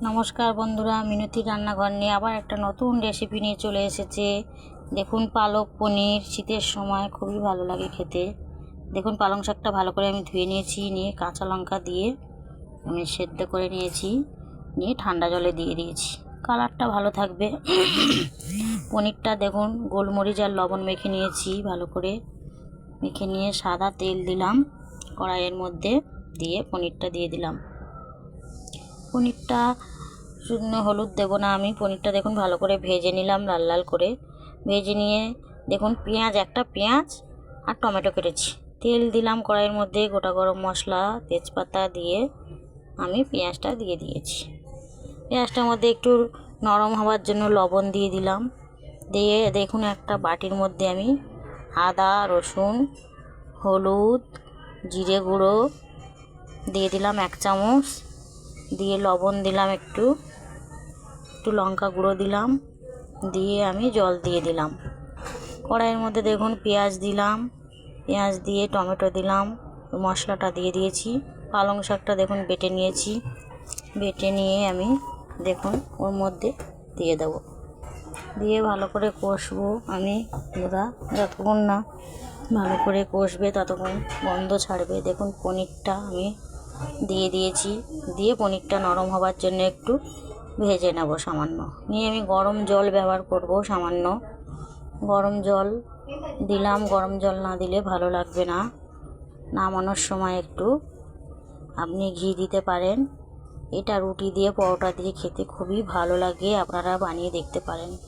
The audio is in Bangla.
নমস্কার বন্ধুরা, মিনতি রান্নাঘর নিয়ে আবার একটা নতুন রেসিপি নিয়ে চলে এসেছে। দেখুন, পালক পনির শীতের সময় খুবই ভালো লাগে খেতে। দেখুন, পালং শাকটা ভালো করে আমি ধুয়ে নিয়েছি, নিয়ে কাঁচা লঙ্কা দিয়ে আমি সেদ্ধ করে নিয়েছি, নিয়ে ঠান্ডা জলে দিয়ে দিয়েছি, কালারটা ভালো থাকবে। পনিরটা দেখুন, গোলমরিচ আর লবণ মেখে নিয়েছি, ভালো করে মেখে নিয়ে সাদা তেল দিলাম কড়াইয়ের মধ্যে, দিয়ে পনিরটা দিয়ে দিলাম। পনিরটা শুকনো হলুদ দেবো না আমি, পনিরটা দেখুন ভালো করে ভেজে নিলাম, লাল লাল করে ভেজে নিয়ে দেখুন একটা পেঁয়াজ আর টমেটো কেটেছি, তেল দিলাম কড়াইয়ের মধ্যে, গোটা গরম মশলা তেজপাতা দিয়ে আমি পেঁয়াজটা দিয়ে দিয়েছি। পেঁয়াজটার মধ্যে একটু নরম হওয়ার জন্য লবণ দিয়ে দিলাম, দিয়ে দেখুন একটা বাটির মধ্যে আমি আদা রসুন হলুদ জিরে গুঁড়ো দিয়ে দিলাম 1 চামচ, দিয়ে লবণ দিলাম, একটু লঙ্কা গুঁড়ো দিলাম, দিয়ে আমি জল দিয়ে দিলাম। কড়াইয়ের মধ্যে দেখুন পেঁয়াজ দিলাম, পেঁয়াজ দিয়ে টমেটো দিলাম, মশলাটা দিয়ে দিয়েছি। পালং শাকটা দেখুন বেটে নিয়েছি, বেটে নিয়ে আমি দেখুন ওর মধ্যে দিয়ে দেবো, দিয়ে ভালো করে কষবো আমি। যতক্ষণ না ভালো করে কষবে ততক্ষণ গন্ধ ছাড়বে। দেখুন পনিরটা আমি দিয়ে দিয়েছি, দিয়ে পনিরটা নরম হবার জন্য একটু ভেজে নেব সামান্য, নিয়ে আমি গরম জল ব্যবহার করব, সামান্য গরম জল দিলাম। গরম জল না দিলে ভালো লাগবে না। নামানোর সময় একটু আপনি ঘি দিতে পারেন। এটা রুটি দিয়ে পরোটা দিয়ে খেতে খুবই ভালো লাগে, আপনারা বানিয়ে দেখতে পারেন।